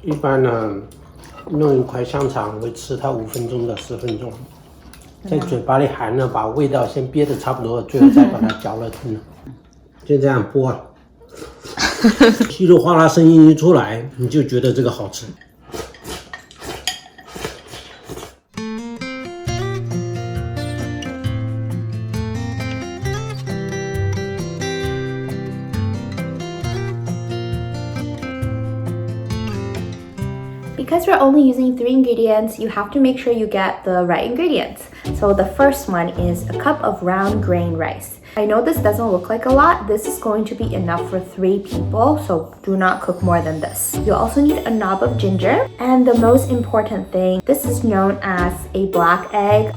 一般呢，弄一块香肠会吃它5分钟到10分钟，在嘴巴里含了，把味道先憋得差不多，最后再把它嚼了吞了。就这样剥，稀里哗啦声音一出来，你就觉得这个好吃。Because we're only using 3 ingredients, you have to make sure you get the right ingredients. So the first one is a cup of round grain rice. I know this doesn't look like a lot. This is going to be enough for 3 people, so do not cook more than this. You'll also need a knob of ginger. And the most important thing, this is known as a black egg.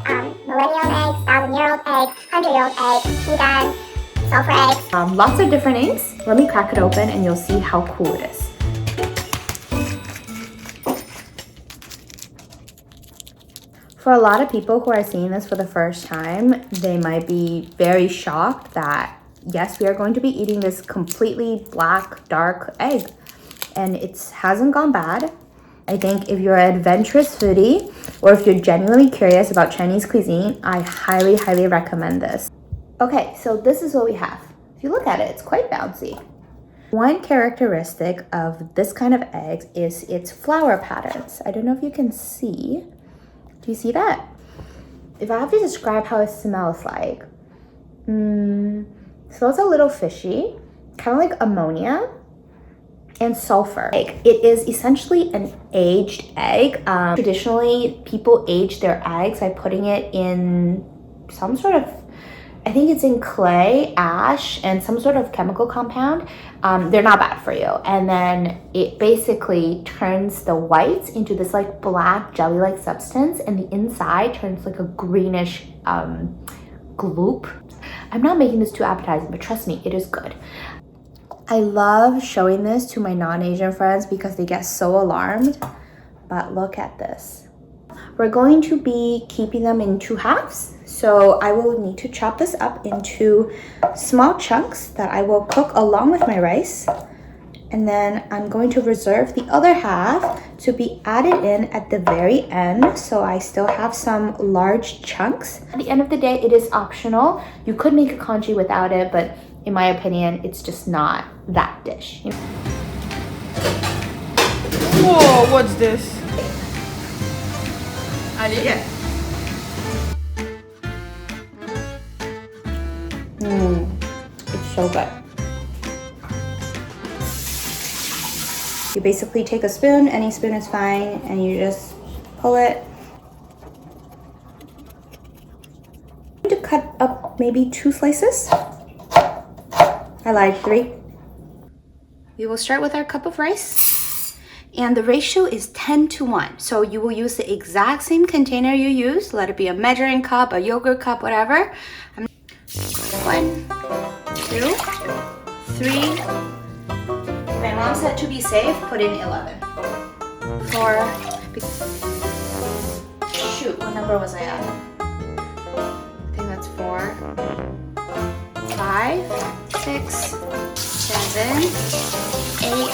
Millennial egg, 1,000-year-old egg, 100-year-old egg, vegan, sulfur eggs. Lots of different eggs. Let me crack it open and you'll see how cool it is. For a lot of people who are seeing this for the first time, they might be very shocked that yes, we are going to be eating this completely black, dark egg. And it hasn't gone bad. I think if you're an adventurous foodie or if you're genuinely curious about Chinese cuisine, I highly, highly recommend this. Okay, so this is what we have. If you look at it, it's quite bouncy. One characteristic of this kind of eggs is its flower patterns. I don't know if you can see. Do you see that? If I have to describe how it smells like, it smells a little fishy, kind of like ammonia and sulfur. It is essentially an aged egg. Traditionally, people age their eggs by putting it in some sort of, I think it's in clay, ash, and some sort of chemical compound. They're not bad for you. And then it basically turns the whites into this like black jelly-like substance, and the inside turns like a greenish gloop. I'm not making this too appetizing, but trust me, it is good. I love showing this to my non-Asian friends because they get so alarmed. But look at this. We're going to be keeping them in 2 halves. So I will need to chop this up into small chunks that I will cook along with my rice. And then I'm going to reserve the other half to be added in at the very end. So I still have some large chunks. At the end of the day, it is optional. You could make a congee without it, but in my opinion, it's just not that dish. Whoa, what's this? Ali? Yeah. It's so good. You basically take a spoon, any spoon is fine, and you just pull it. I'm going to cut up maybe 2 slices. I lied, 3. We will start with our cup of rice. And the ratio is 10:1. So you will use the exact same container you use. Let it be a measuring cup, a yogurt cup, whatever. 1, 2, 3. My mom said to be safe, put in 11. 4. Shoot, what number was I at? I think that's 4. 5, 6, 7, 8,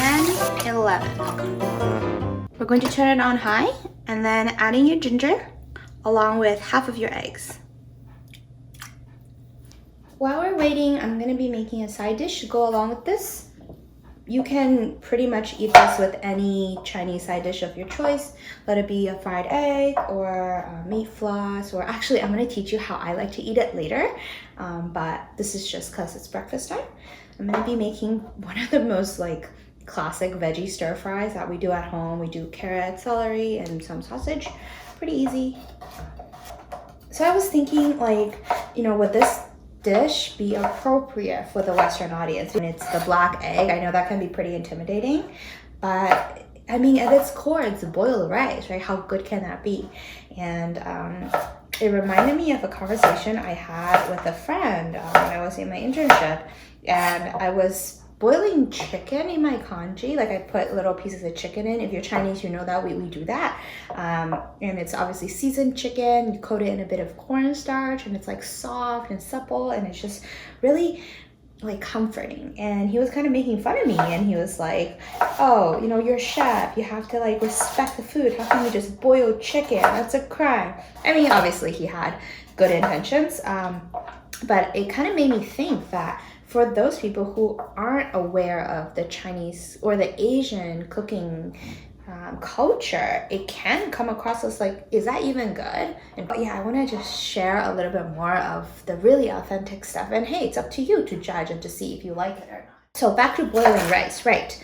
9, 10, 11. We're going to turn it on high and then adding your ginger along with half of your eggs. While we're waiting, I'm going to be making a side dish to go along with this. You can pretty much eat this with any Chinese side dish of your choice. Let it be a fried egg or a meat floss, or actually I'm going to teach you how I like to eat it later. But this is just because it's breakfast time. I'm going to be making one of the most like classic veggie stir fries that we do at home. We do carrot, celery, and some sausage. Pretty easy. So I was thinking, like, you know, would this dish be appropriate for the Western audience? And it's the black egg. I know that can be pretty intimidating, but I mean, at its core, it's boiled rice, right? How good can that be? And it reminded me of a conversation I had with a friend when I was in my internship, and I was boiling chicken in my congee. Like, I put little pieces of chicken in. If you're Chinese, you know that we do that. And it's obviously seasoned chicken. You coat it in a bit of cornstarch, and it's like soft and supple, and it's just really like comforting, and he was kind of making fun of me, and he was like, oh, you know, you're a chef, you have to like respect the food, how can you just boil chicken, that's a crime. I mean, obviously he had good intentions, but it kind of made me think that for those people who aren't aware of the Chinese or the Asian cooking culture, it can come across as like, is that even good? And but yeah, I want to just share a little bit more of the really authentic stuff, and hey, it's up to you to judge and to see if you like it or not. So back to boiling rice, right?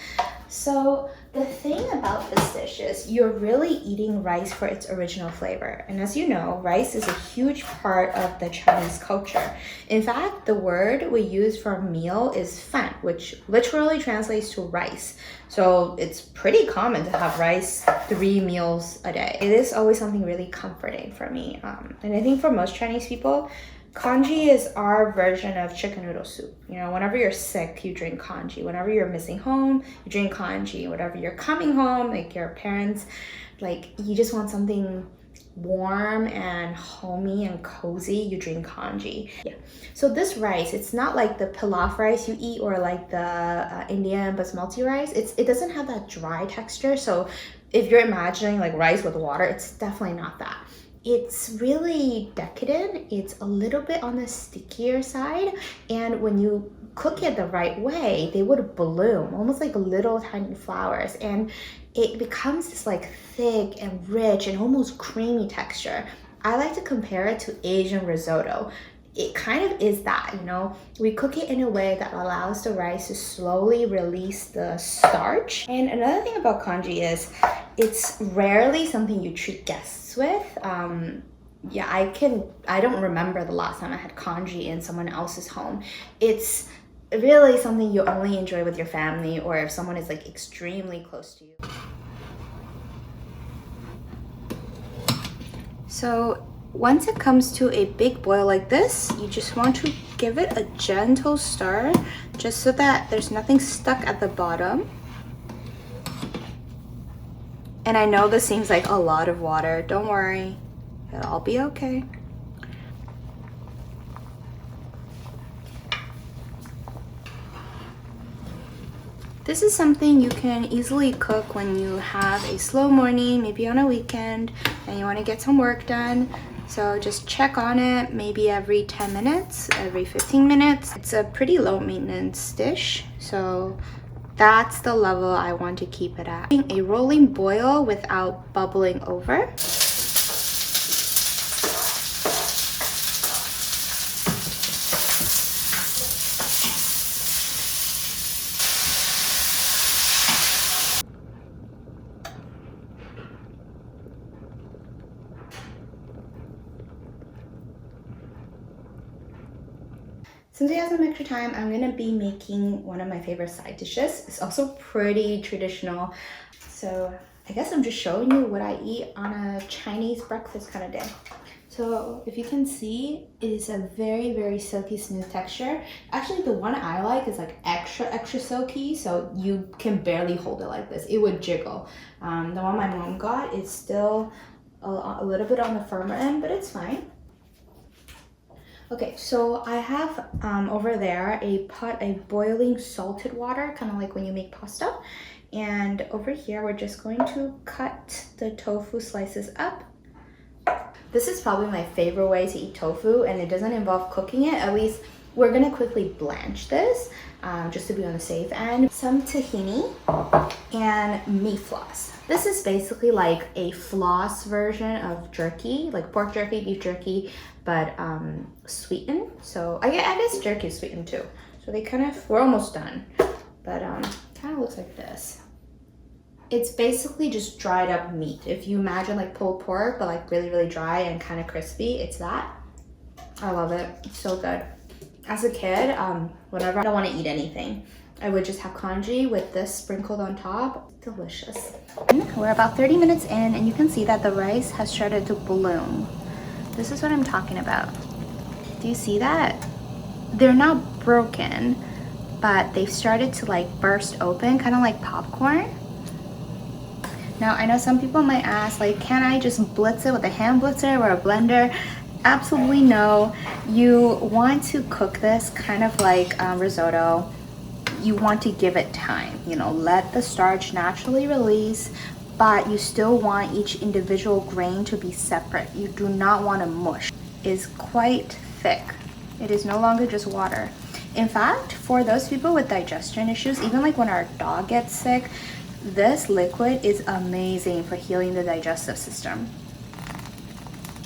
So the thing about this dish is you're really eating rice for its original flavor. And as you know, rice is a huge part of the Chinese culture. In fact, the word we use for meal is fan, which literally translates to rice. So it's pretty common to have rice 3 meals a day. It is always something really comforting for me. And I think for most Chinese people, congee is our version of chicken noodle soup. You know, whenever you're sick, you drink congee. Whenever you're missing home, you drink congee. Whenever you're coming home, like your parents, like you just want something warm and homey and cozy, you drink congee. Yeah. So this rice, it's not like the pilaf rice you eat or like the Indian basmati rice. It doesn't have that dry texture. So if you're imagining like rice with water, it's definitely not that. It's really decadent. It's a little bit on the stickier side, and when you cook it the right way, they would bloom almost like little tiny flowers, and it becomes this like thick and rich and almost creamy texture. I like to compare it to Asian risotto. It kind of is that, you know, we cook it in a way that allows the rice to slowly release the starch. And another thing about congee is it's rarely something you treat guests with. Yeah, I don't remember the last time I had congee in someone else's home. It's really something you only enjoy with your family or if someone is like extremely close to you. So once it comes to a big boil like this, you just want to give it a gentle stir just so that there's nothing stuck at the bottom. And I know this seems like a lot of water. Don't worry, it'll all be okay. This is something you can easily cook when you have a slow morning, maybe on a weekend, and you want to get some work done. So just check on it maybe every 10 minutes, every 15 minutes. It's a pretty low maintenance dish, so that's the level I want to keep it at. A rolling boil without bubbling over. Since we have some extra time, I'm gonna be making one of my favorite side dishes. It's also pretty traditional. So I guess I'm just showing you what I eat on a Chinese breakfast kind of day. So if you can see, it is a very, very silky smooth texture. Actually, the one I like is like extra silky, so you can barely hold it like this. It would jiggle. The one my mom got is still a little bit on the firmer end, but it's fine. Okay, so I have over there a pot of boiling salted water, kind of like when you make pasta. And over here, we're just going to cut the tofu slices up. This is probably my favorite way to eat tofu, and it doesn't involve cooking it. At least we're gonna quickly blanch this just to be on the safe end. Some tahini and meat floss. This is basically like a floss version of jerky, like pork jerky, beef jerky, but sweetened. So I guess jerky is sweetened too. So they kind of, we're almost done, but kind of looks like this. It's basically just dried up meat. If you imagine like pulled pork, but like really, really dry and kind of crispy, it's that. I love it, it's so good. As a kid, whenever I don't want to eat anything, I would just have congee with this sprinkled on top. Delicious. We're about 30 minutes in, and you can see that the rice has started to bloom. This is what I'm talking about. Do you see that? They're not broken, but they've started to like burst open, kind of like popcorn. Now, I know some people might ask, like, can I just blitz it with a hand blitzer or a blender? absolutely no. You want to cook this kind of like risotto. You want to give it time, you know, let the starch naturally release, but you still want each individual grain to be separate. You do not want to mush. It's quite thick. It is no longer just water. In fact, for those people with digestion issues, even like when our dog gets sick, this liquid is amazing for healing the digestive system.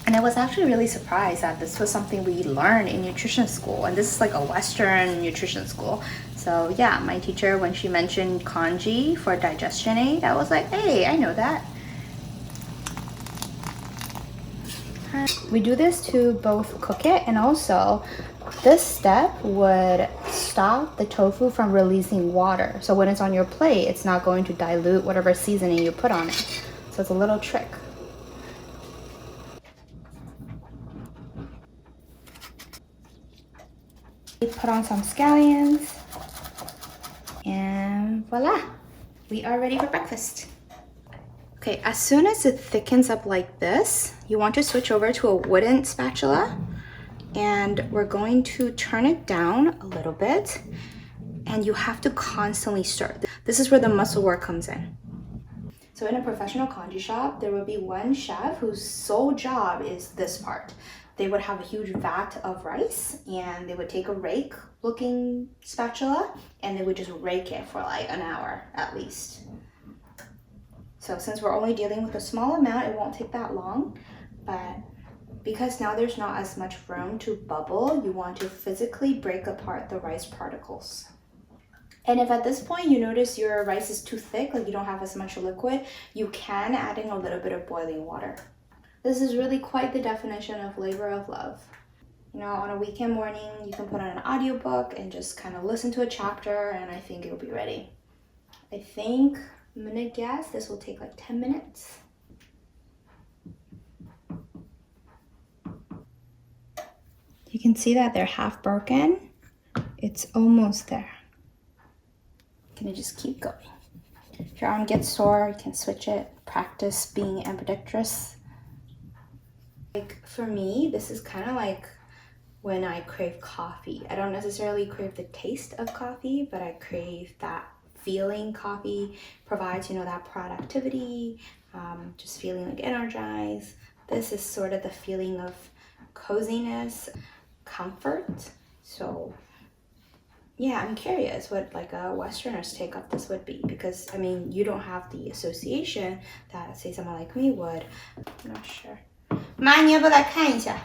And I was actually really surprised that this was something we learned in nutrition school. And this is like a Western nutrition school. So yeah, my teacher, when she mentioned congee for digestion aid, I was like, hey, I know that. We do this to both cook it, and also this step would stop the tofu from releasing water. So when it's on your plate, it's not going to dilute whatever seasoning you put on it. So it's a little trick. We put on some scallions, and voila, we are ready for breakfast. Okay, as soon as it thickens up like this, you want to switch over to a wooden spatula, and we're going to turn it down a little bit, and you have to constantly stir. This is where the muscle work comes in. So in a professional congee shop, there will be one chef whose sole job is this part. They would have a huge vat of rice, and they would take a rake looking spatula, and they would just rake it for like an hour at least. So since we're only dealing with a small amount, it won't take that long, but because now there's not as much room to bubble, you want to physically break apart the rice particles. And if at this point you notice your rice is too thick, like you don't have as much liquid, you can add in a little bit of boiling water. This is really quite the definition of labor of love. You know, on a weekend morning, you can put on an audiobook and just kind of listen to a chapter, and I think it'll be ready. I think, I'm gonna guess this will take like 10 minutes. You can see that they're half broken. It's almost there. Gonna just keep going. If your arm gets sore, you can switch it. Practice being ambidextrous. Like for me, this is kind of like when I crave coffee. I don't necessarily crave the taste of coffee, but I crave that feeling coffee provides, you know, that productivity, just feeling like energized. This is sort of the feeling of coziness, comfort. So yeah, I'm curious what like a Westerner's take of this would be, because I mean, you don't have the association that say someone like me would. I'm not sure. 妈，你要不要来看一下？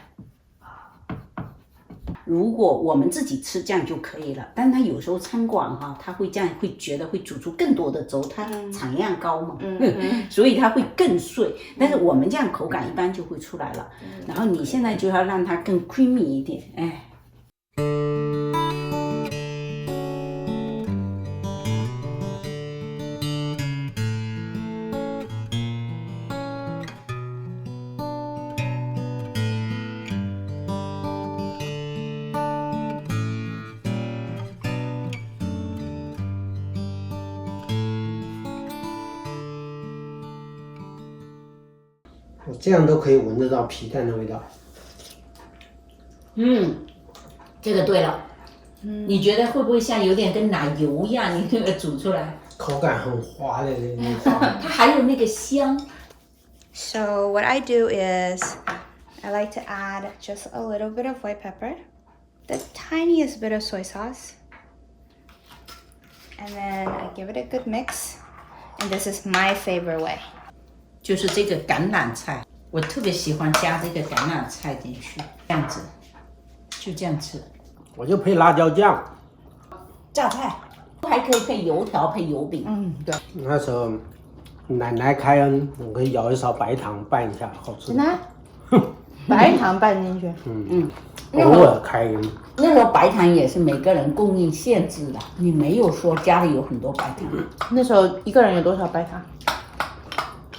如果我们自己吃这样就可以了，但他有时候餐馆哈，他会这样，会觉得会煮出更多的粥，它产量高嘛，所以它会更碎。但是我们这样口感一般就会出来了。然后你现在就要让它更 creamy 一点，哎。我这样都可以闻得到皮蛋的味道。这个对了。你觉得会不会像有点跟奶油一样？你那个煮出来，口感很滑的那种。它还有那个香。So what I do is I like to add just a little bit of white pepper, the tiniest bit of soy sauce, and then I give it a good mix. And this is my favorite way. 就是这个橄榄菜，我特别喜欢加这个橄榄菜进去，这样子，就这样吃。我就配辣椒酱。榨菜还可以配油条，配油饼。对。那时候奶奶开恩，我可以舀一勺白糖拌一下，好吃。真的？白糖拌进去。偶尔开恩。那时候白糖也是每个人供应限制的，你没有说家里有很多白糖。那时候一个人有多少白糖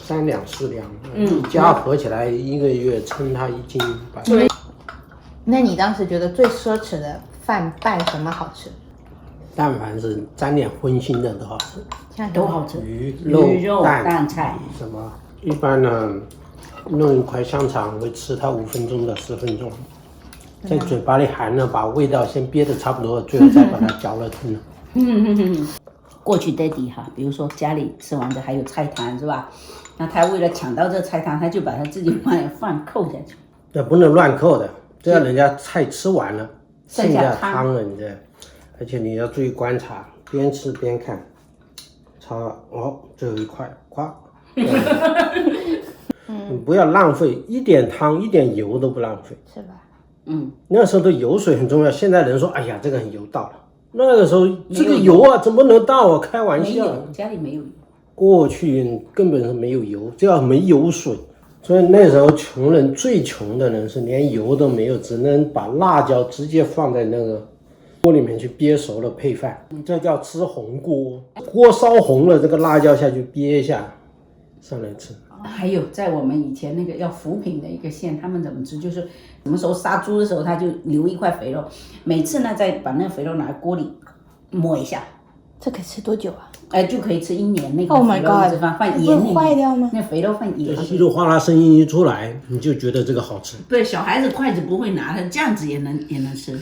？3两4两，一家合起来1个月称它1斤白糖。那你当时觉得最奢侈的饭拌什么好吃？但凡是沾点荤腥的都好吃，都好吃。鱼、肉、蛋菜什么？一般呢，弄一块香肠，会吃它5分钟到10分钟，在嘴巴里含了，把味道先憋得差不多，最后再把它嚼了吞了。过去daddy哈，比如说家里吃完的还有菜汤是吧？那他为了抢到这菜汤，他就把他自己饭扣下去。那不能乱扣的，这样人家菜吃完了，剩下汤了，你这，而且你要注意观察，边吃边看，超哦，最后一块，夸。你不要浪费，一点汤一点油都不浪费，是吧？那时候的油水很重要。现在人说，哎呀，这个很油到了。那个时候这个油啊，怎么能到啊？开玩笑，家里没有油。过去根本是没有油，只要没油水。所以那时候穷人最穷的人是连油都没有，只能把辣椒直接放在那个锅里面去煸熟了配饭，这叫吃红锅。锅烧红了，这个辣椒下去煸一下，上来吃。还有在我们以前那个要扶贫的一个县，他们怎么吃？就是什么时候杀猪的时候，他就留一块肥肉，每次呢再把那个肥肉拿锅里抹一下。这可以吃多久啊？就可以吃1年那个 Oh my 肥肉 god， 一直放盐里面，坏掉吗？那肥肉放盐。稀里哗啦声音一出来，你就觉得这个好吃。对，小孩子筷子不会拿，他这样子也能吃。